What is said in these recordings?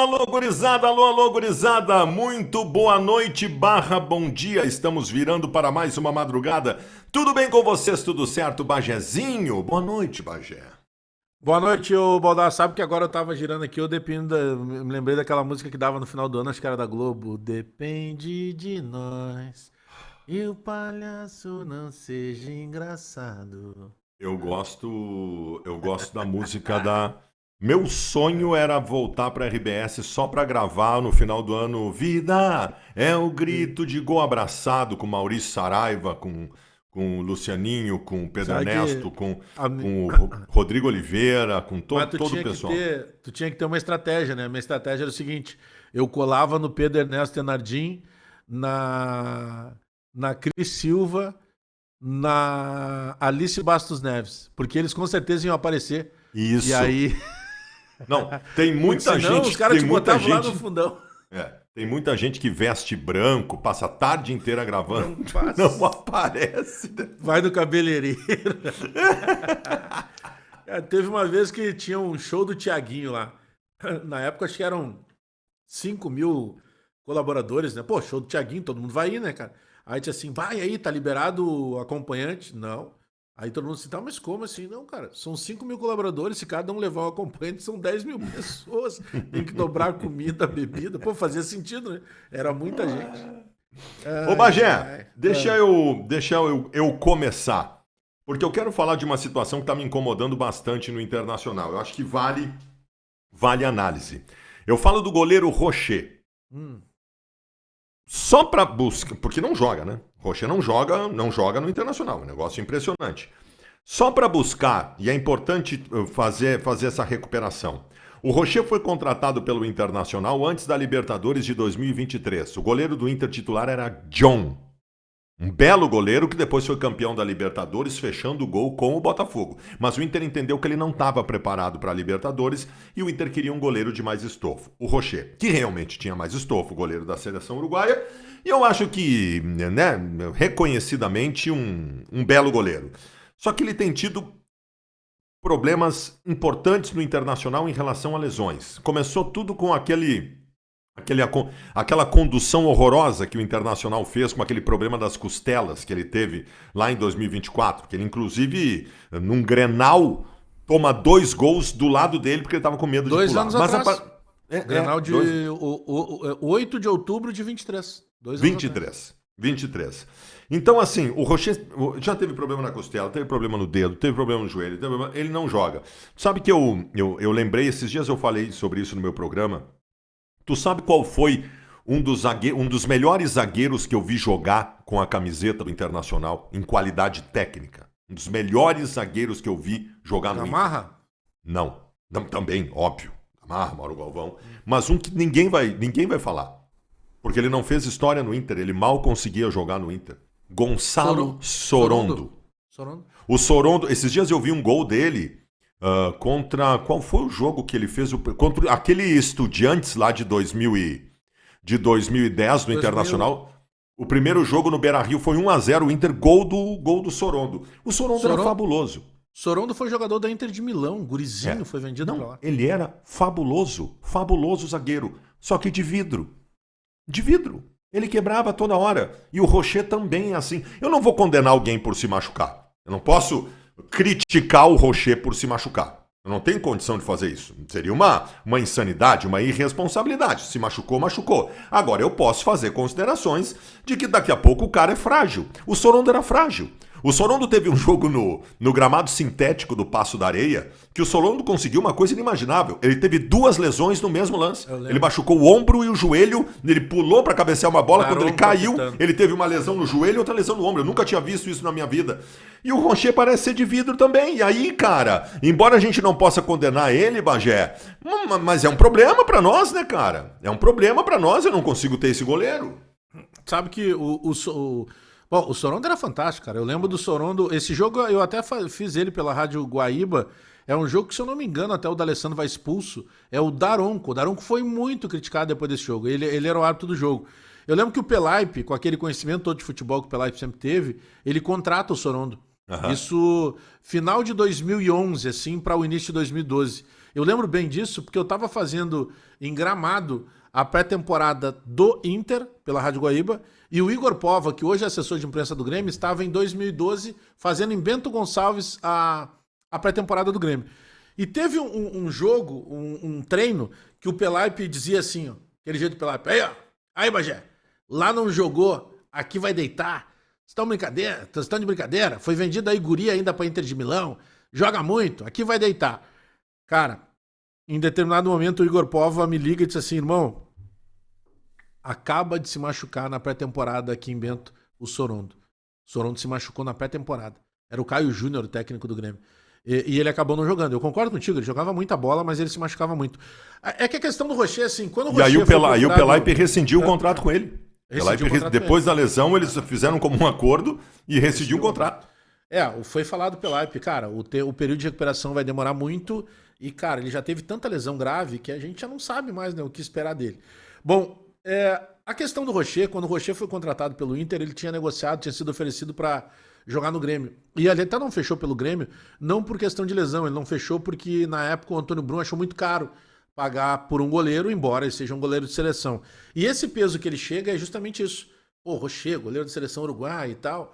alô, gurizada, muito boa noite barra bom dia, estamos virando para mais uma madrugada, tudo bem com vocês, tudo certo, Bajezinho? Boa noite, Bagé. Boa noite, ô Baldar. Sabe que agora eu tava girando aqui, me lembrei daquela música que dava no final do ano, acho que era da Globo. Depende de nós, e o palhaço não seja engraçado. Eu gosto da música da... Meu sonho era voltar para RBS só para gravar no final do ano. Vida é o grito de gol abraçado com Maurício Saraiva, com o Lucianinho, com o Pedro Sabe Ernesto, que... com o Rodrigo Oliveira, com Mas todo o pessoal. tu tinha que ter uma estratégia, né? Minha estratégia era o seguinte: eu colava no Pedro Ernesto Tenardim, na Cris Silva, na Alice Bastos Neves, porque eles com certeza iam aparecer. E Isso. aí. Não, tem Porque muita senão gente, os caras tem te muita botavam lá gente, no fundão. tem muita gente que veste branco, passa a tarde inteira gravando, Não passa. não aparece. Vai do cabeleireiro. Cara, teve uma vez que tinha um show do Tiaguinho lá. Na época acho que eram 5 mil colaboradores, né? Pô, show do Tiaguinho, todo mundo vai ir, né, cara? Aí tinha assim, vai aí, tá liberado o acompanhante? Não. Aí todo mundo assim, tá, mas como assim? Não, cara, são 5 mil colaboradores, se cada um levar um acompanhante, são 10 mil pessoas. Tem que dobrar comida, bebida. Pô, fazia sentido, né? Era muita gente. Ô Ai, Bagé, ai. deixa eu começar, porque eu quero falar de uma situação que está me incomodando bastante no Internacional. Eu acho que vale análise. Eu falo do goleiro Rocher. Hum. Só para busca, porque não joga, né? Rocher não joga no Internacional, um negócio impressionante. Só para buscar, e é importante fazer essa recuperação. O Rocher foi contratado pelo Internacional antes da Libertadores de 2023. O goleiro do Inter titular era John. Um belo goleiro que depois foi campeão da Libertadores, fechando o gol com o Botafogo. Mas o Inter entendeu que ele não estava preparado para a Libertadores e o Inter queria um goleiro de mais estofo. O Rocher, que realmente tinha mais estofo, goleiro da seleção uruguaia, e eu acho que, né, reconhecidamente, um belo goleiro. Só que ele tem tido problemas importantes no Internacional em relação a lesões. Começou tudo com aquela condução horrorosa que o Internacional fez com aquele problema das costelas que ele teve lá em 2024, que ele inclusive num Grenal toma 2 gols do lado dele porque ele estava com medo de 2 pular. anos Mas atrás. Grenal de 8 de outubro de 23. 2 anos atrás. 23. Então, assim, o Rocher já teve problema na costela, teve problema no dedo, teve problema no joelho, ele não joga. Sabe que eu lembrei, esses dias eu falei sobre isso no meu programa. Tu sabe qual foi um dos melhores zagueiros que eu vi jogar com a camiseta do Internacional em qualidade técnica? Um dos melhores zagueiros que eu vi jogar no Inter. Gamarra? Não, também, óbvio. Gamarra, Mauro Galvão. Mas um que ninguém vai falar. Porque ele não fez história no Inter, ele mal conseguia jogar no Inter. Gonçalo Sorondo. O Sorondo, esses dias eu vi um gol dele contra... Qual foi o jogo que ele fez? Contra aquele Estudiantes lá de 2010 no Internacional. O primeiro jogo no Beira-Rio foi 1-0, o Inter, gol do Sorondo. O Sorondo era fabuloso. Sorondo foi jogador da Inter de Milão, gurizinho, foi vendido pra lá. Ele era fabuloso zagueiro, só que de vidro. De vidro. Ele quebrava toda hora. E o Rocher também é assim. Eu não vou condenar alguém por se machucar. Eu não posso criticar o Rocher por se machucar. Eu não tenho condição de fazer isso. Seria uma insanidade, uma irresponsabilidade. Se machucou, machucou. Agora, eu posso fazer considerações de que daqui a pouco o cara é frágil. O Sorondo era frágil. O Sorondo teve um jogo no gramado sintético do Paço da Areia que o Sorondo conseguiu uma coisa inimaginável. Ele teve 2 lesões no mesmo lance. Ele machucou o ombro e o joelho, ele pulou para cabecear uma bola, quando ele caiu, ele teve uma lesão no joelho e outra lesão no ombro. Eu nunca tinha visto isso na minha vida. E o Rocher parece ser de vidro também. E aí, cara, embora a gente não possa condenar ele, Bagé, mas é um problema para nós, né, cara? É um problema para nós, eu não consigo ter esse goleiro. Sabe que Bom, o Sorondo era fantástico, cara. Eu lembro do Sorondo. Esse jogo eu até fiz ele pela Rádio Guaíba. É um jogo que, se eu não me engano, até o D'Alessandro vai expulso. É o Daronco. O Daronco foi muito criticado depois desse jogo. Ele era o árbitro do jogo. Eu lembro que o Pelaipe, com aquele conhecimento todo de futebol que o Pelaipe sempre teve, ele contrata o Sorondo. Isso final de 2011, assim, para o início de 2012. Eu lembro bem disso porque eu tava fazendo em Gramado a pré-temporada do Inter, pela Rádio Guaíba, e o Igor Pova, que hoje é assessor de imprensa do Grêmio, estava em 2012 fazendo em Bento Gonçalves a pré-temporada do Grêmio. E teve um jogo, um treino, que o Pelaipe dizia assim, ó, aquele jeito do Pelaipe, aí ó, aí Bagé, lá não jogou, aqui vai deitar, vocês estão de brincadeira, foi vendido aí guria ainda pra Inter de Milão, joga muito, aqui vai deitar. Cara, em determinado momento o Igor Pova me liga e disse assim, irmão, acaba de se machucar na pré-temporada aqui em Bento, o Sorondo. O Sorondo se machucou na pré-temporada. Era o Caio Júnior, o técnico do Grêmio. E ele acabou não jogando. Eu concordo contigo, ele jogava muita bola, mas ele se machucava muito. É que a questão do Rocher, assim, quando o Rocher E aí o Pelaipe rescindiu o contrato com ele. Depois da lesão, eles fizeram como um acordo e rescindiu o contrato. Foi falado pelo Pelaipe, cara, o período de recuperação vai demorar muito e, cara, ele já teve tanta lesão grave que a gente já não sabe mais, né, o que esperar dele. Bom, a questão do Rocher, quando o Rocher foi contratado pelo Inter, ele tinha negociado, tinha sido oferecido para jogar no Grêmio. E ele até não fechou pelo Grêmio, não por questão de lesão, ele não fechou porque na época o Antônio Brum achou muito caro pagar por um goleiro, embora ele seja um goleiro de seleção. E esse peso que ele chega é justamente isso. Pô, Rocher, goleiro de seleção uruguaia e tal.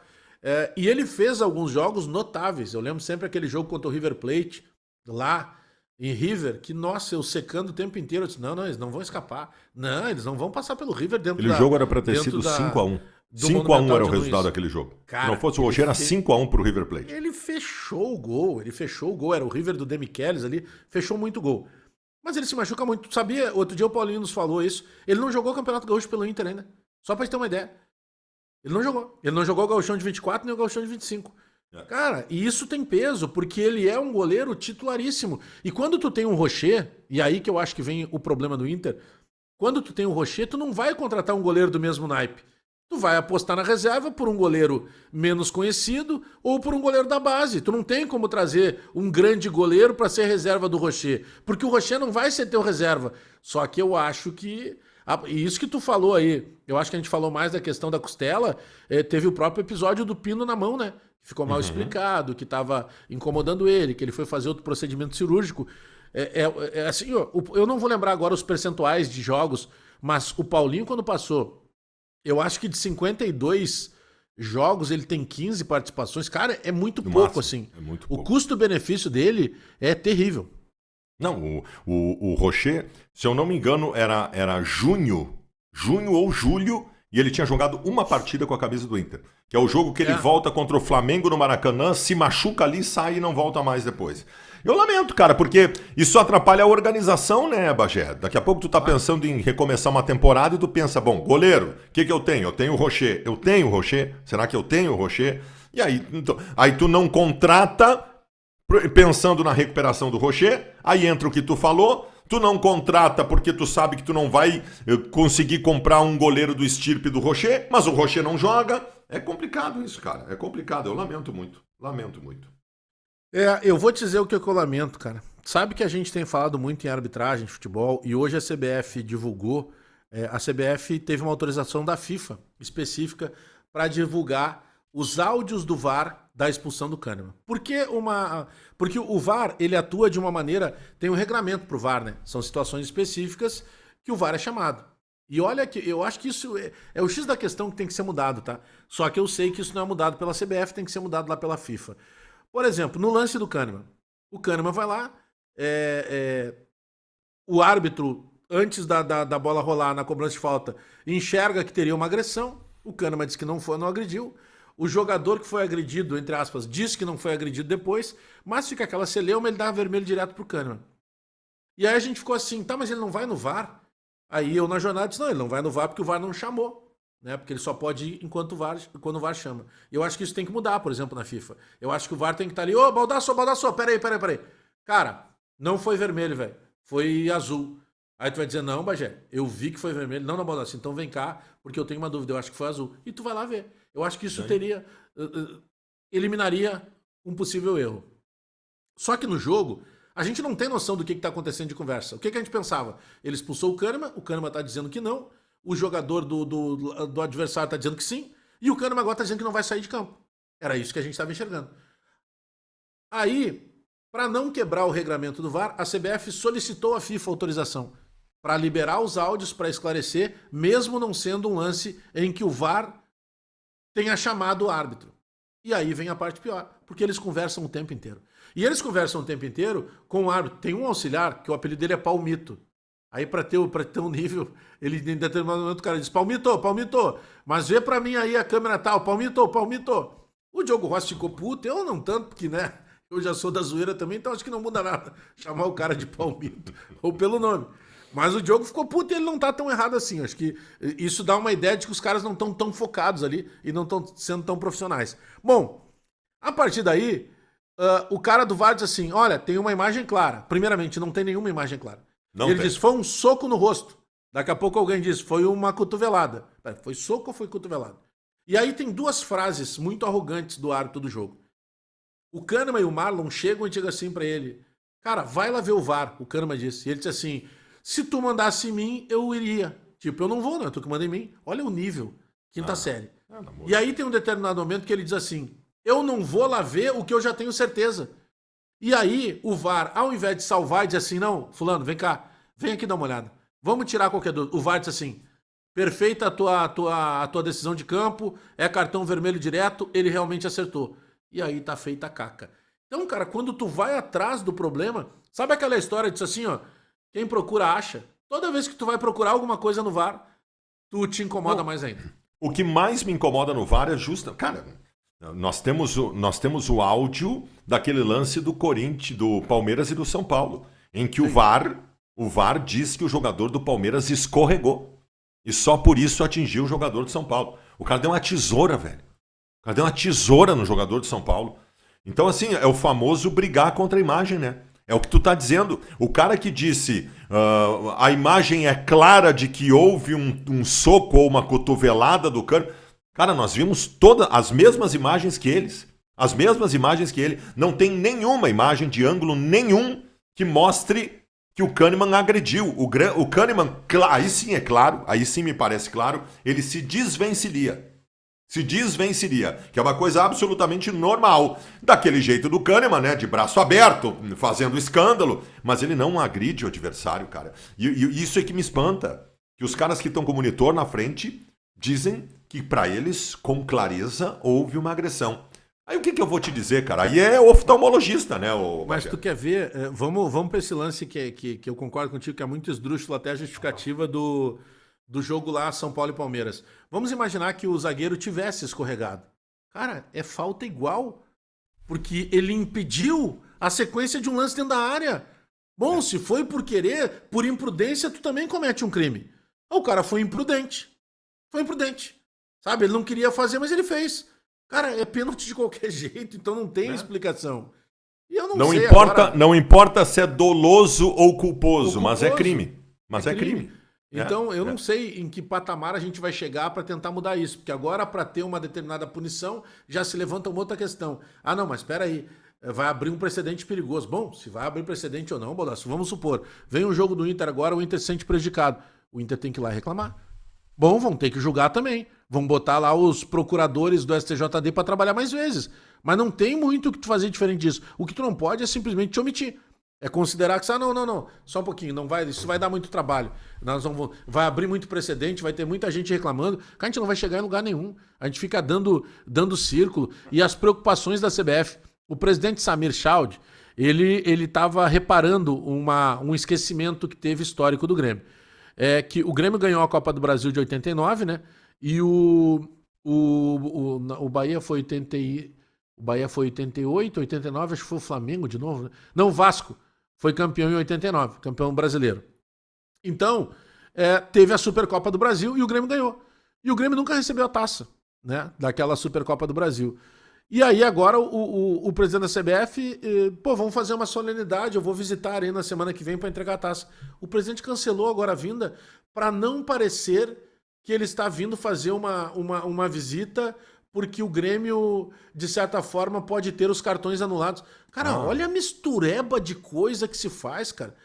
E ele fez alguns jogos notáveis. Eu lembro sempre aquele jogo contra o River Plate, lá em River, que, nossa, eu secando o tempo inteiro. Eu disse, não, eles não vão escapar. Não, eles não vão passar pelo River dentro Aquele jogo era para ter sido 5-1. 5-1 era o resultado daquele jogo. Cara, se não fosse o Rocher, era 5-1 pro River Plate. Ele fechou o gol. Era o River do Demichelis ali, fechou muito gol. Mas ele se machuca muito. Tu sabia? Outro dia o Paulinho nos falou isso. Ele não jogou o Campeonato Gaúcho pelo Inter ainda. Só pra gente ter uma ideia. Ele não jogou. Ele não jogou o Gauchão de 24 nem o Gauchão de 25. Cara, e isso tem peso, porque ele é um goleiro titularíssimo. E quando tu tem um Rocher, e aí que eu acho que vem o problema do Inter, quando tu tem um Rocher, tu não vai contratar um goleiro do mesmo naipe. Tu vai apostar na reserva por um goleiro menos conhecido ou por um goleiro da base. Tu não tem como trazer um grande goleiro para ser reserva do Rocher, porque o Rocher não vai ser teu reserva. Só que eu acho que... E isso que tu falou aí, eu acho que a gente falou mais da questão da costela, teve o próprio episódio do pino na mão, né? Ficou mal explicado, que estava incomodando ele, que ele foi fazer outro procedimento cirúrgico. Assim, eu não vou lembrar agora os percentuais de jogos, mas o Paulinho, quando passou, eu acho que de 52 jogos, ele tem 15 participações. Cara, é muito pouco, máximo, assim. É muito pouco. O custo-benefício dele é terrível. Não, o Rocher, se eu não me engano, era junho ou julho, e ele tinha jogado uma partida com a camisa do Inter. Que é o jogo que ele volta contra o Flamengo no Maracanã, se machuca ali, sai e não volta mais depois. Eu lamento, cara, porque isso atrapalha a organização, né, Bagé? Daqui a pouco tu tá pensando em recomeçar uma temporada e tu pensa, bom, goleiro, o que eu tenho? Eu tenho o Rocher. Eu tenho o Rocher? Será que eu tenho o Rocher? E aí, aí tu não contrata... pensando na recuperação do Rocher, aí entra o que tu falou, tu não contrata porque tu sabe que tu não vai conseguir comprar um goleiro do estirpe do Rocher, mas o Rocher não joga. É complicado isso, cara, é complicado, eu lamento muito. Eu vou te dizer o que eu lamento, cara. Sabe que a gente tem falado muito em arbitragem, futebol, e hoje a CBF divulgou, a CBF teve uma autorização da FIFA específica para divulgar os áudios do VAR da expulsão do Kahneman. Porque o VAR, ele atua de uma maneira, tem um regramento pro VAR, né? São situações específicas que o VAR é chamado. E olha que eu acho que isso é o X da questão que tem que ser mudado, tá? Só que eu sei que isso não é mudado pela CBF, tem que ser mudado lá pela FIFA. Por exemplo, no lance do Kahneman. O Kahneman vai lá, o árbitro, antes da bola rolar na cobrança de falta, enxerga que teria uma agressão, o Kahneman diz que não agrediu, o jogador que foi agredido, entre aspas, diz que não foi agredido depois, mas fica aquela celeuma, ele dá vermelho direto pro Kahneman. E aí a gente ficou assim, tá, mas ele não vai no VAR? Aí eu na jornada disse, não, ele não vai no VAR porque o VAR não chamou, né? Porque ele só pode ir quando o VAR chama. E eu acho que isso tem que mudar, por exemplo, na FIFA. Eu acho que o VAR tem que estar ali, ô, Baldasso, peraí. Cara, não foi vermelho, velho, foi azul. Aí tu vai dizer, não, Bagé, eu vi que foi vermelho. Não, Baldasso, então vem cá, porque eu tenho uma dúvida, eu acho que foi azul. E tu vai lá ver. Eu acho que isso eliminaria um possível erro. Só que no jogo, a gente não tem noção do que está acontecendo de conversa. O que a gente pensava? Ele expulsou o Kahneman está dizendo que não, o jogador do adversário está dizendo que sim, e o Kahneman agora está dizendo que não vai sair de campo. Era isso que a gente estava enxergando. Aí, Para não quebrar o regramento do VAR, a CBF solicitou à FIFA autorização para liberar os áudios para esclarecer, mesmo não sendo um lance em que o VAR tenha chamado o árbitro. E aí vem a parte pior, porque eles conversam o tempo inteiro. E eles conversam o tempo inteiro com o árbitro. Tem um auxiliar, que o apelido dele é Palmito. Aí pra ter um nível, ele em determinado momento o cara diz, Palmito, mas vê pra mim aí a câmera tal, Palmito. O Diogo Rossi ficou puto, eu não tanto, porque né, eu já sou da zoeira também, então acho que não muda nada chamar o cara de Palmito, ou pelo nome. Mas o Diogo ficou puto e ele não tá tão errado assim. Acho que isso dá uma ideia de que os caras não estão tão focados ali e não estão sendo tão profissionais. Bom, a partir daí, o cara do VAR diz assim, olha, tem uma imagem clara. Primeiramente, não tem nenhuma imagem clara. Ele diz, foi um soco no rosto. Daqui a pouco alguém diz, foi uma cotovelada. Foi soco ou foi cotovelada? E aí tem duas frases muito arrogantes do árbitro do jogo. O Kahneman e o Marlon chegam e digam assim pra ele, cara, vai lá ver o VAR, o Kahneman disse. E ele disse assim, se tu mandasse em mim, eu iria. Tipo, eu não vou, não, é tu que manda em mim. Olha o nível, quinta série. E aí tem um determinado momento que ele diz assim, eu não vou lá ver o que eu já tenho certeza. E aí o VAR, ao invés de salvar, diz assim, não, fulano, vem cá, vem aqui dar uma olhada. Vamos tirar qualquer dúvida. O VAR diz assim, perfeita a tua decisão de campo, é cartão vermelho direto, ele realmente acertou. E aí tá feita a caca. Então, cara, quando tu vai atrás do problema, sabe aquela história disso assim, ó, quem procura acha. Toda vez que tu vai procurar alguma coisa no VAR, tu te incomoda mais ainda. O que mais me incomoda no VAR é justo... Cara, nós temos o áudio daquele lance do Corinthians, do Palmeiras e do São Paulo, em que o VAR diz que o jogador do Palmeiras escorregou. E só por isso atingiu o jogador de São Paulo. O cara deu uma tesoura, velho. O cara deu uma tesoura no jogador de São Paulo. Então, assim, é o famoso brigar contra a imagem, né? É o que tu tá dizendo. O cara que disse a imagem é clara de que houve um soco ou uma cotovelada do Kahneman. Cara, nós vimos todas as mesmas imagens que eles. As mesmas imagens que ele. Não tem nenhuma imagem de ângulo nenhum que mostre que o Kahneman agrediu. O Kahneman, aí sim é claro, aí sim me parece claro, ele se desvencilha. Que é uma coisa absolutamente normal. Daquele jeito do Kahneman, né? De braço aberto, fazendo escândalo. Mas ele não agride o adversário, cara. E isso é que me espanta. Que os caras que estão com o monitor na frente dizem que para eles, com clareza, houve uma agressão. Aí o que eu vou te dizer, cara? Aí é oftalmologista, né? Mas tu quer ver? Vamos para esse lance que eu concordo contigo, que é muito esdrúxulo até a justificativa do jogo lá, São Paulo e Palmeiras. Vamos imaginar que o zagueiro tivesse escorregado. Cara, é falta igual. Porque ele impediu a sequência de um lance dentro da área. Bom, se foi por querer, por imprudência, tu também comete um crime. O cara foi imprudente. Sabe, ele não queria fazer, mas ele fez. Cara, é pênalti de qualquer jeito, então não tem explicação. E eu não sei agora... Não importa se é doloso ou culposo, mas é crime. É crime. Então, eu não sei em que patamar a gente vai chegar para tentar mudar isso. Porque agora, para ter uma determinada punição, já se levanta uma outra questão. Ah, não, mas espera aí. Vai abrir um precedente perigoso. Bom, se vai abrir precedente ou não, Baldasso, vamos supor. Vem um jogo do Inter agora, o Inter se sente prejudicado. O Inter tem que ir lá reclamar. Bom, vão ter que julgar também. Vão botar lá os procuradores do STJD para trabalhar mais vezes. Mas não tem muito o que tu fazer diferente disso. O que tu não pode é simplesmente te omitir. É considerar que, não, só um pouquinho, não vai, isso vai dar muito trabalho. Vai abrir muito precedente, vai ter muita gente reclamando, que a gente não vai chegar em lugar nenhum. A gente fica dando círculo. E as preocupações da CBF. O presidente Samir Chaud, ele estava reparando um esquecimento que teve histórico do Grêmio. É que o Grêmio ganhou a Copa do Brasil de 89, né? E o Bahia foi 88, 89, acho que foi o Flamengo de novo, né? Não, o Vasco foi campeão em 89, campeão brasileiro. Então, teve a Supercopa do Brasil e o Grêmio ganhou. E o Grêmio nunca recebeu a taça, né? Daquela Supercopa do Brasil. E aí agora o presidente da CBF, vamos fazer uma solenidade, eu vou visitar aí na semana que vem para entregar a taça. O presidente cancelou agora a vinda para não parecer que ele está vindo fazer uma visita porque o Grêmio, de certa forma, pode ter os cartões anulados. Cara, olha a mistureba de coisa que se faz, cara.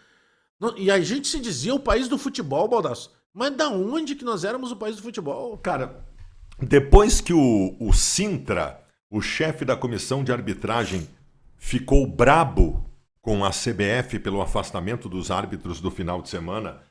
E a gente se dizia o país do futebol, Baldasso. Mas da onde que nós éramos o país do futebol? Cara, depois que o Sintra, o chefe da comissão de arbitragem, ficou brabo com a CBF pelo afastamento dos árbitros do final de semana,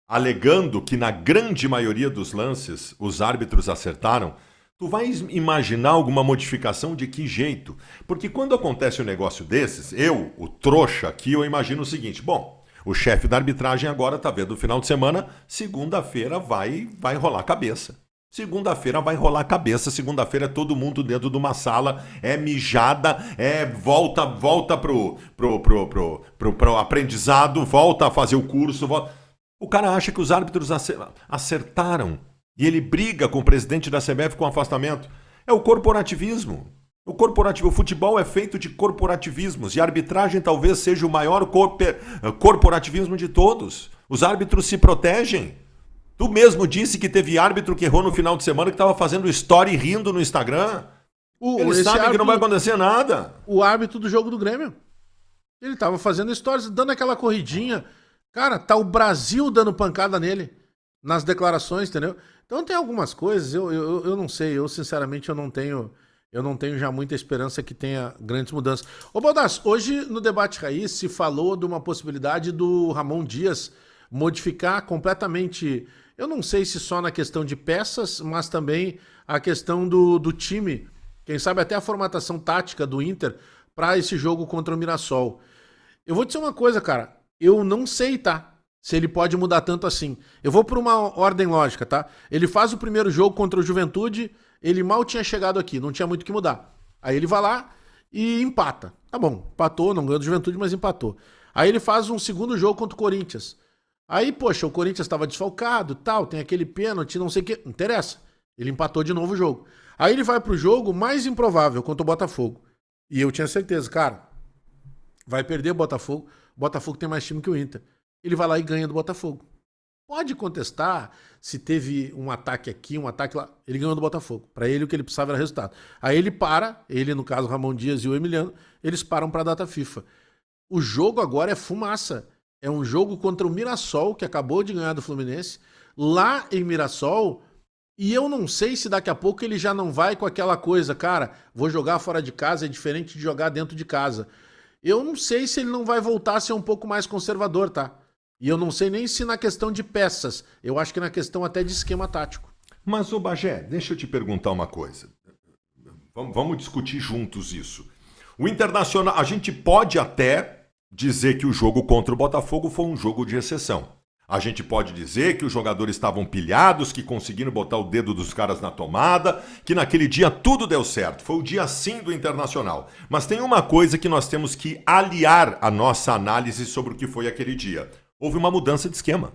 alegando que na grande maioria dos lances os árbitros acertaram, tu vai imaginar alguma modificação de que jeito? Porque quando acontece um negócio desses, eu, o trouxa aqui, eu imagino o seguinte, bom, o chefe da arbitragem agora tá vendo o final de semana, segunda-feira vai rolar cabeça. Segunda-feira vai rolar cabeça, segunda-feira é todo mundo dentro de uma sala, é mijada, volta pro aprendizado, volta a fazer o curso, O cara acha que os árbitros acertaram e ele briga com o presidente da CBF com afastamento. É o corporativismo. O futebol é feito de corporativismos e a arbitragem talvez seja o maior corporativismo de todos. Os árbitros se protegem. Tu mesmo disse que teve árbitro que errou no final de semana que estava fazendo story rindo no Instagram. Ele sabe que não vai acontecer nada. O árbitro do jogo do Grêmio. Ele estava fazendo stories, dando aquela corridinha. Cara, tá o Brasil dando pancada nele nas declarações, entendeu? Então tem algumas coisas, eu não sei, eu sinceramente eu não tenho já muita esperança que tenha grandes mudanças. Ô Baldassi, hoje no Debate Raiz se falou de uma possibilidade do Ramon Dias modificar completamente, eu não sei se só na questão de peças, mas também a questão do time, quem sabe até a formatação tática do Inter para esse jogo contra o Mirassol. Eu vou te dizer uma coisa, cara, eu não sei, tá? Se ele pode mudar tanto assim. Eu vou por uma ordem lógica, tá? Ele faz o primeiro jogo contra o Juventude, ele mal tinha chegado aqui, não tinha muito o que mudar. Aí ele vai lá e empata. Tá bom, empatou, não ganhou do Juventude, mas empatou. Aí ele faz um segundo jogo contra o Corinthians. Aí, poxa, o Corinthians estava desfalcado, tal, tem aquele pênalti, não sei o que. Não interessa. Ele empatou de novo o jogo. Aí ele vai pro jogo mais improvável, contra o Botafogo. E eu tinha certeza, cara, vai perder o Botafogo. O Botafogo tem mais time que o Inter. Ele vai lá e ganha do Botafogo. Pode contestar se teve um ataque aqui, um ataque lá. Ele ganhou do Botafogo. Para ele o que ele precisava era resultado. Aí ele no caso Ramon Dias e o Emiliano, eles param para a data FIFA. O jogo agora é fumaça. É um jogo contra o Mirassol, que acabou de ganhar do Fluminense, lá em Mirassol, e eu não sei se daqui a pouco ele já não vai com aquela coisa, cara, vou jogar fora de casa, é diferente de jogar dentro de casa. Eu não sei se ele não vai voltar a ser um pouco mais conservador, tá? E eu não sei nem se na questão de peças, eu acho que na questão até de esquema tático. Mas, ô Bagé, deixa eu te perguntar uma coisa. Vamos discutir juntos isso. O Internacional, a gente pode até dizer que o jogo contra o Botafogo foi um jogo de exceção. A gente pode dizer que os jogadores estavam pilhados, que conseguiram botar o dedo dos caras na tomada, que naquele dia tudo deu certo. Foi o dia sim do Internacional. Mas tem uma coisa que nós temos que aliar a nossa análise sobre o que foi aquele dia. Houve uma mudança de esquema.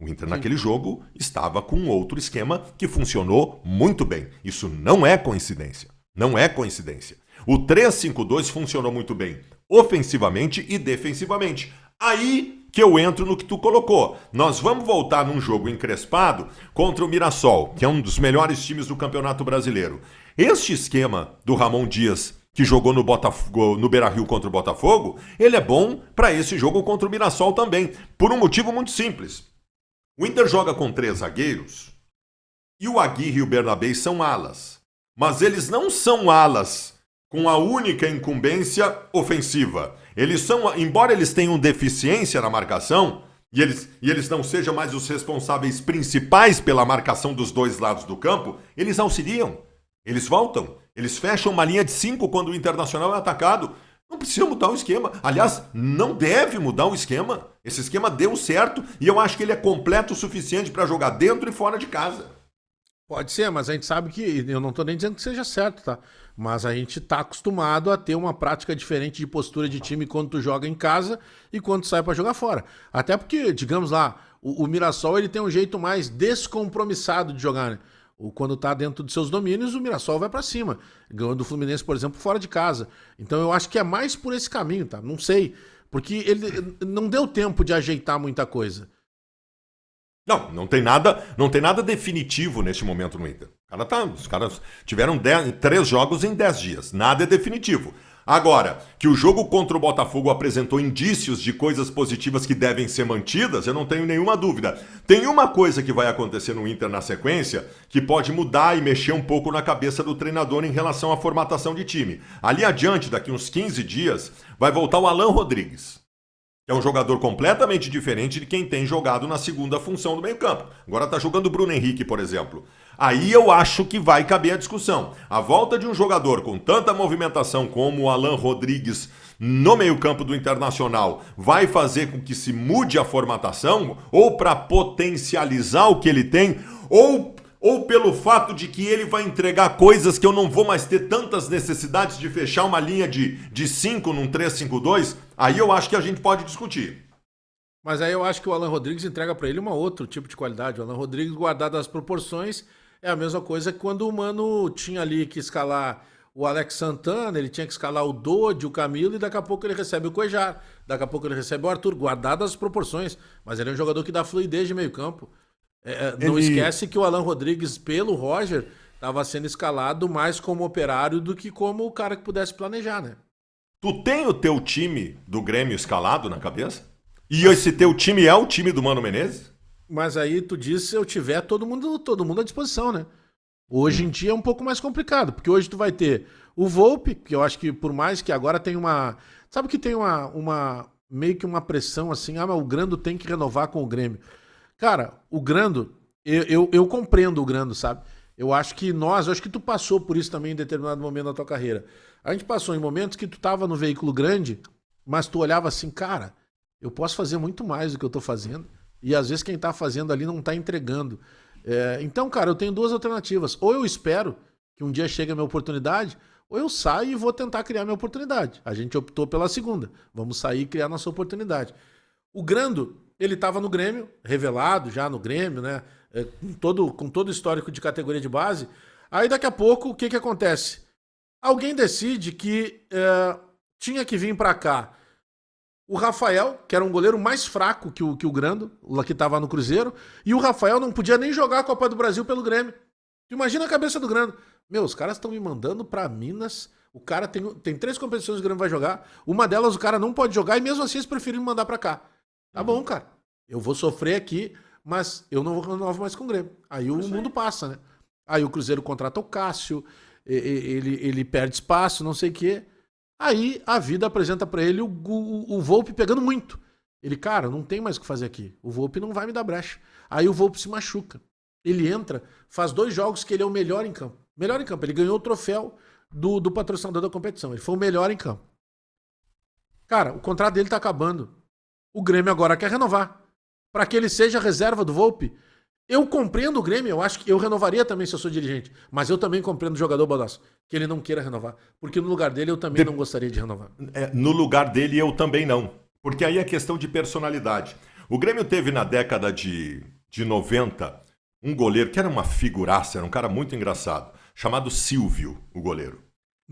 O Inter naquele jogo estava com outro esquema que funcionou muito bem. Isso não é coincidência. Não é coincidência. O 3-5-2 funcionou muito bem, ofensivamente e defensivamente. Aí que eu entro no que tu colocou. Nós vamos voltar num jogo encrespado contra o Mirassol, que é um dos melhores times do Campeonato Brasileiro. Este esquema do Ramon Dias, que jogou no Beira-Rio contra o Botafogo, ele é bom para esse jogo contra o Mirassol também, por um motivo muito simples. O Inter joga com 3 zagueiros e o Aguirre e o Bernabé são alas. Mas eles não são alas com a única incumbência ofensiva. Eles são, embora eles tenham deficiência na marcação, e eles não sejam mais os responsáveis principais pela marcação dos dois lados do campo, eles auxiliam, eles voltam, eles fecham uma linha de 5 quando o Internacional é atacado. Não precisa mudar o esquema. Aliás, não deve mudar o esquema. Esse esquema deu certo e eu acho que ele é completo o suficiente para jogar dentro e fora de casa. Pode ser, mas a gente sabe que, eu não tô nem dizendo que seja certo, tá? Mas a gente tá acostumado a ter uma prática diferente de postura de time quando tu joga em casa e quando tu sai pra jogar fora. Até porque, digamos lá, o Mirassol ele tem um jeito mais descompromissado de jogar, né? Quando tá dentro dos seus domínios, o Mirassol vai pra cima. Ganhou do Fluminense, por exemplo, fora de casa. Então eu acho que é mais por esse caminho, tá? Não sei. Porque ele não deu tempo de ajeitar muita coisa. Não tem nada definitivo neste momento no Inter. Os caras tiveram 3 jogos em 10 dias. Nada é definitivo. Agora, que o jogo contra o Botafogo apresentou indícios de coisas positivas que devem ser mantidas, eu não tenho nenhuma dúvida. Tem uma coisa que vai acontecer no Inter na sequência que pode mudar e mexer um pouco na cabeça do treinador em relação à formatação de time. Ali adiante, daqui uns 15 dias, vai voltar o Alan Rodrigues. É um jogador completamente diferente de quem tem jogado na segunda função do meio-campo. Agora está jogando o Bruno Henrique, por exemplo. Aí eu acho que vai caber a discussão. A volta de um jogador com tanta movimentação como o Alan Rodrigues no meio-campo do Internacional vai fazer com que se mude a formatação, ou para potencializar o que ele tem, ou pelo fato de que ele vai entregar coisas que eu não vou mais ter tantas necessidades de fechar uma linha de 5 num 3-5-2, aí eu acho que a gente pode discutir. Mas aí eu acho que o Alan Rodrigues entrega para ele um outro tipo de qualidade. O Alan Rodrigues, guardado as proporções, é a mesma coisa que quando o Mano tinha ali que escalar o Alex Santana, ele tinha que escalar o Dodi, o Camilo, e daqui a pouco ele recebe o Cuejar, daqui a pouco ele recebe o Arthur, guardado as proporções. Mas ele é um jogador que dá fluidez de meio campo. Não esquece que o Alan Rodrigues, pelo Roger, estava sendo escalado mais como operário do que como o cara que pudesse planejar, né? Tu tem o teu time do Grêmio escalado na cabeça? E esse teu time é o time do Mano Menezes? Mas aí tu disse, se eu tiver todo mundo à disposição, né? Hoje em dia é um pouco mais complicado, porque hoje tu vai ter o Volpe, que eu acho que por mais que agora tem uma... Sabe que tem uma meio que uma pressão assim, mas o Grando tem que renovar com o Grêmio. Cara, o Grando, eu compreendo o Grando, sabe? Eu acho que tu passou por isso também em determinado momento da tua carreira. A gente passou em momentos que tu tava no veículo grande, mas tu olhava assim, cara, eu posso fazer muito mais do que eu tô fazendo. E às vezes quem tá fazendo ali não tá entregando. Então, cara, eu tenho duas alternativas. Ou eu espero que um dia chegue a minha oportunidade, ou eu saio e vou tentar criar minha oportunidade. A gente optou pela segunda. Vamos sair e criar nossa oportunidade. O Grando, ele estava no Grêmio, revelado já no Grêmio, né? Com todo o histórico de categoria de base. Aí daqui a pouco, o que acontece? Alguém decide que tinha que vir para cá o Rafael, que era um goleiro mais fraco que o Grando, o que estava no Cruzeiro, e o Rafael não podia nem jogar a Copa do Brasil pelo Grêmio. Imagina a cabeça do Grando. Meu, os caras estão me mandando para Minas. O cara tem 3 competições que o Grêmio vai jogar. Uma delas o cara não pode jogar e mesmo assim eles preferiram me mandar para cá. Tá bom, cara. Eu vou sofrer aqui, mas eu não renovo mais com o Grêmio. Aí o mundo passa, né? Aí o Cruzeiro contrata o Cássio, ele perde espaço, não sei o quê. Aí a vida apresenta pra ele o Volpe pegando muito. Ele, cara, não tem mais o que fazer aqui. O Volpe não vai me dar brecha. Aí o Volpe se machuca. Ele entra, faz 2 jogos que ele é o melhor em campo. Melhor em campo. Ele ganhou o troféu do patrocinador da competição. Ele foi o melhor em campo. Cara, o contrato dele tá acabando. O Grêmio agora quer renovar. Para que ele seja reserva do Volpe. Eu compreendo o Grêmio, eu acho que eu renovaria também se eu sou dirigente. Mas eu também compreendo o jogador Baldasso, que ele não queira renovar. Porque no lugar dele eu também não gostaria de renovar. No lugar dele eu também não. Porque aí é questão de personalidade. O Grêmio teve na década de 90 um goleiro que era uma figuraça, era um cara muito engraçado, chamado Silvio, o goleiro.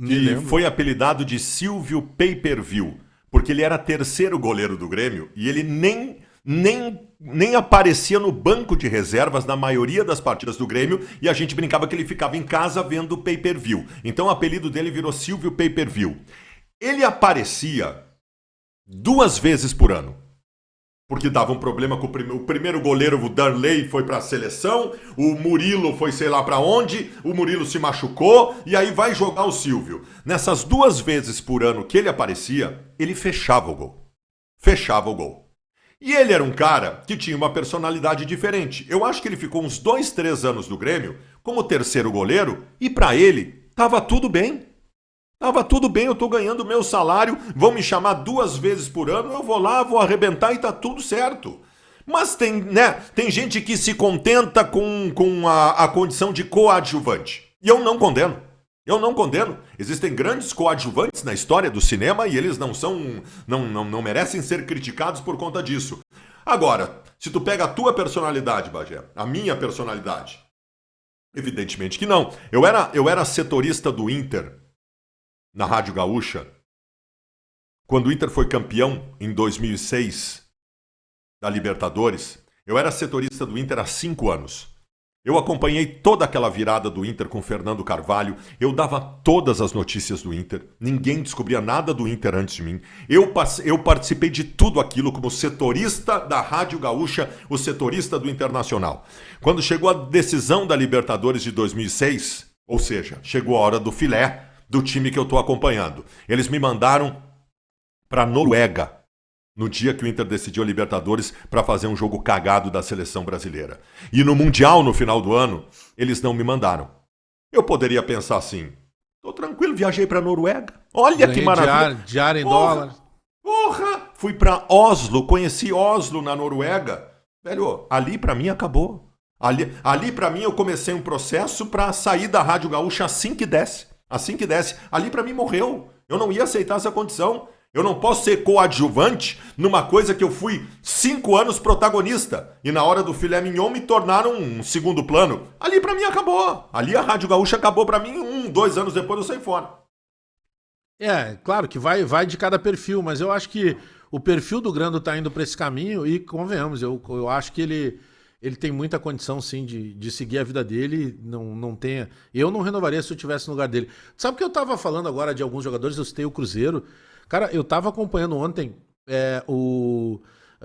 Que foi apelidado de Silvio Pay-Per-View. Porque ele era 3º goleiro do Grêmio e ele nem aparecia no banco de reservas na maioria das partidas do Grêmio e a gente brincava que ele ficava em casa vendo o Pay-Per-View. Então o apelido dele virou Silvio Pay-Per-View. Ele aparecia 2 vezes por ano. Porque dava um problema com o primeiro goleiro, o Darley, foi para a seleção, o Murilo foi sei lá para onde, o Murilo se machucou e aí vai jogar o Silvio. Nessas 2 vezes por ano que ele aparecia, ele fechava o gol. Fechava o gol. E ele era um cara que tinha uma personalidade diferente. Eu acho que ele ficou uns 2, 3 anos no Grêmio como 3º goleiro e para ele tava tudo bem. Tava tudo bem, eu tô ganhando meu salário, vão me chamar 2 vezes por ano, eu vou lá, vou arrebentar e tá tudo certo. Mas tem gente que se contenta com a condição de coadjuvante. E eu não condeno. Eu não condeno. Existem grandes coadjuvantes na história do cinema e eles não merecem ser criticados por conta disso. Agora, se tu pega a tua personalidade, Bagé, a minha personalidade, evidentemente que não. Eu era setorista do Inter na Rádio Gaúcha, quando o Inter foi campeão em 2006 da Libertadores. Eu era setorista do Inter há 5 anos. Eu acompanhei toda aquela virada do Inter com Fernando Carvalho, eu dava todas as notícias do Inter, ninguém descobria nada do Inter antes de mim. Eu participei de tudo aquilo como setorista da Rádio Gaúcha, o setorista do Internacional. Quando chegou a decisão da Libertadores de 2006, ou seja, chegou a hora do filé do time que eu estou acompanhando. Eles me mandaram para Noruega, no dia que o Inter decidiu a Libertadores para fazer um jogo cagado da seleção brasileira. E no Mundial, no final do ano, eles não me mandaram. Eu poderia pensar assim, tô tranquilo, viajei para Noruega. Olha que maravilha. Diário em dólar. Porra! Fui para Oslo, conheci Oslo na Noruega. Velho, ali para mim acabou. Ali para mim eu comecei um processo para sair da Rádio Gaúcha assim que desse. Assim que desse. Ali para mim morreu. Eu não ia aceitar essa condição. Eu não posso ser coadjuvante numa coisa que eu fui 5 anos protagonista. E na hora do filé mignon me tornaram um segundo plano. Ali pra mim acabou. Ali a Rádio Gaúcha acabou pra mim. 2 anos depois eu saí fora. Claro que vai de cada perfil, mas eu acho que o perfil do Grando tá indo pra esse caminho e convenhamos, eu acho que ele tem muita condição sim de seguir a vida dele. Não tenha. Eu não renovaria se eu estivesse no lugar dele. Sabe o que eu tava falando agora de alguns jogadores? Eu citei o Cruzeiro. Cara, eu tava acompanhando ontem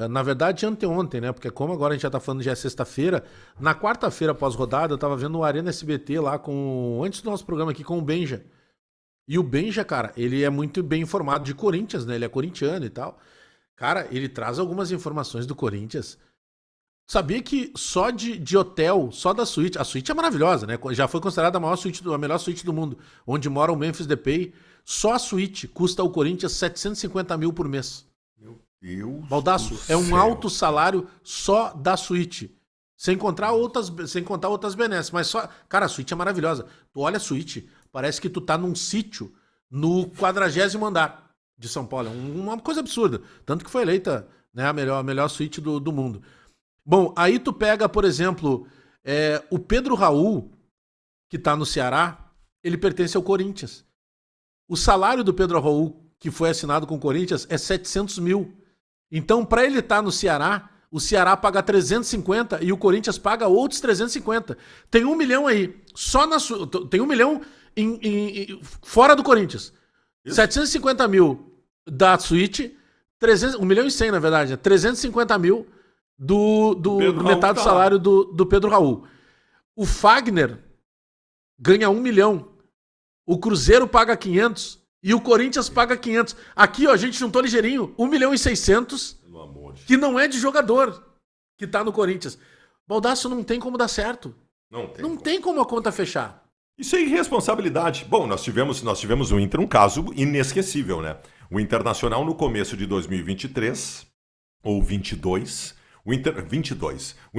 na verdade, anteontem, né? Porque como agora a gente já tá falando, já é sexta-feira. Na quarta-feira, pós-rodada, eu tava vendo o Arena SBT lá antes do nosso programa aqui, com o Benja. E o Benja, cara, ele é muito bem informado de Corinthians, né? Ele é corintiano e tal. Cara, ele traz algumas informações do Corinthians. Sabia que só de hotel, só da suíte, a suíte é maravilhosa, né? Já foi considerada a melhor suíte do mundo, onde mora o Memphis Depay. Só a suíte custa ao Corinthians 750 mil por mês. Meu Deus. Baldasso, é um alto salário só da suíte. Sem contar outras benesses. Mas só. Cara, a suíte é maravilhosa. Tu olha a suíte, parece que tu tá num sítio no 40º andar de São Paulo. É uma coisa absurda. Tanto que foi eleita, né, a melhor suíte do mundo. Bom, aí tu pega, por exemplo, o Pedro Raul, que tá no Ceará, ele pertence ao Corinthians. O salário do Pedro Raul, que foi assinado com o Corinthians, é 700 mil. Então, para ele estar no Ceará, o Ceará paga 350 e o Corinthians paga outros 350. Tem 1 milhão aí. Tem 1 milhão fora do Corinthians. Isso. 750 mil da suíte, 1 milhão e 100, na verdade, né? 350 mil do metade do salário do Pedro Raul. O Fagner ganha 1 milhão. O Cruzeiro paga 500 e o Corinthians paga 500. Aqui, ó, a gente juntou ligeirinho, 1 milhão e 600, que não é de jogador, que tá no Corinthians. Baldasso, não tem como dar certo. Não tem como a conta fechar. Isso é irresponsabilidade. Bom, nós tivemos no Inter um caso inesquecível, né? O Internacional no começo de 2023, ou 22... O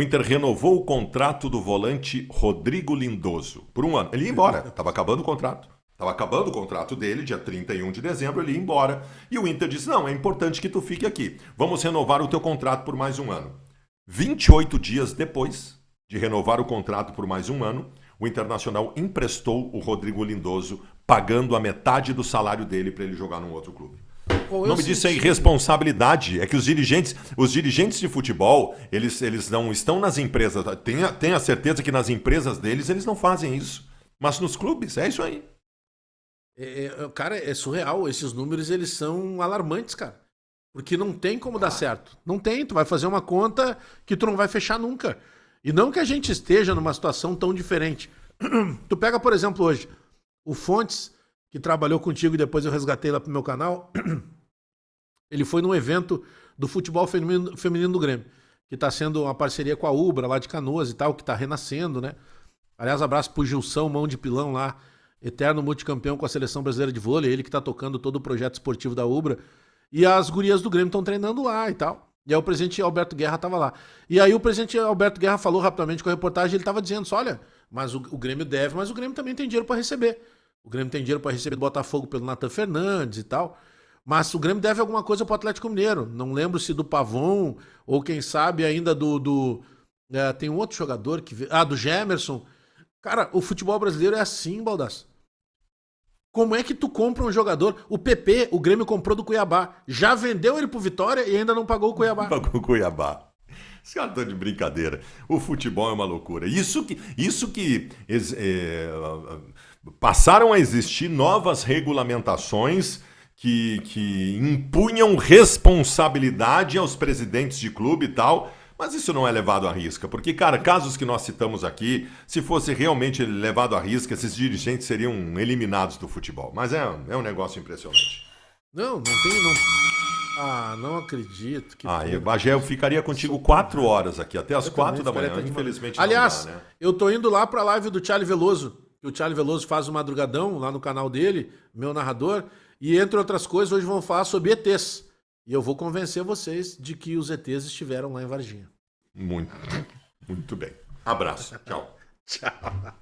Inter renovou o contrato do volante Rodrigo Lindoso por 1 ano. Ele ia embora, estava acabando o contrato. Estava acabando o contrato dele, dia 31 de dezembro, ele ia embora. E o Inter disse, não, é importante que tu fique aqui. Vamos renovar o teu contrato por mais 1 ano. 28 dias depois de renovar o contrato por mais 1 ano, o Internacional emprestou o Rodrigo Lindoso, pagando a metade do salário dele para ele jogar num outro clube. O nome disso é irresponsabilidade. É que os dirigentes de futebol, eles não estão nas empresas. Tenha certeza que nas empresas deles eles não fazem isso. Mas nos clubes, é isso aí. Cara, é surreal. Esses números, eles são alarmantes, cara. Porque não tem como dar certo. Não tem. Tu vai fazer uma conta que tu não vai fechar nunca. E não que a gente esteja numa situação tão diferente. Tu pega, por exemplo, hoje, o Fontes, que trabalhou contigo e depois eu resgatei lá pro meu canal, ele foi num evento do futebol feminino do Grêmio, que tá sendo uma parceria com a Ubra, lá de Canoas e tal, que tá renascendo, né? Aliás, abraço pro Gilson, mão de pilão lá, eterno multicampeão com a Seleção Brasileira de Vôlei, ele que tá tocando todo o projeto esportivo da Ubra, e as gurias do Grêmio estão treinando lá e tal. E aí o presidente Alberto Guerra tava lá. E aí o presidente Alberto Guerra falou rapidamente com a reportagem, ele tava dizendo, olha, mas o Grêmio deve, mas o Grêmio também tem dinheiro para receber. O Grêmio tem dinheiro para receber do Botafogo pelo Nathan Fernandes e tal. Mas o Grêmio deve alguma coisa pro Atlético Mineiro. Não lembro se do Pavon ou quem sabe ainda tem um outro jogador do Gemerson. Cara, o futebol brasileiro é assim, Baldasso. Como é que tu compra um jogador? O PP, o Grêmio comprou do Cuiabá. Já vendeu ele pro Vitória e ainda não pagou o Cuiabá. Pagou o Cuiabá. Os caras estão de brincadeira. O futebol é uma loucura. Isso que passaram a existir novas regulamentações que impunham responsabilidade aos presidentes de clube e tal, mas isso não é levado à risca, porque, cara, casos que nós citamos aqui, se fosse realmente levado à risca, esses dirigentes seriam eliminados do futebol. Mas é um negócio impressionante. Não tem, não. Ah, não acredito. Bagé, eu ficaria contigo 4 horas aqui, até as 4 da manhã, infelizmente. Aliás, não dá, né? eu tô indo lá pra live do Charlie Veloso. O Charlie Veloso faz o madrugadão lá no canal dele, meu narrador, e entre outras coisas, hoje vão falar sobre ETs. E eu vou convencer vocês de que os ETs estiveram lá em Varginha. Muito bem. Abraço. Tchau. Tchau.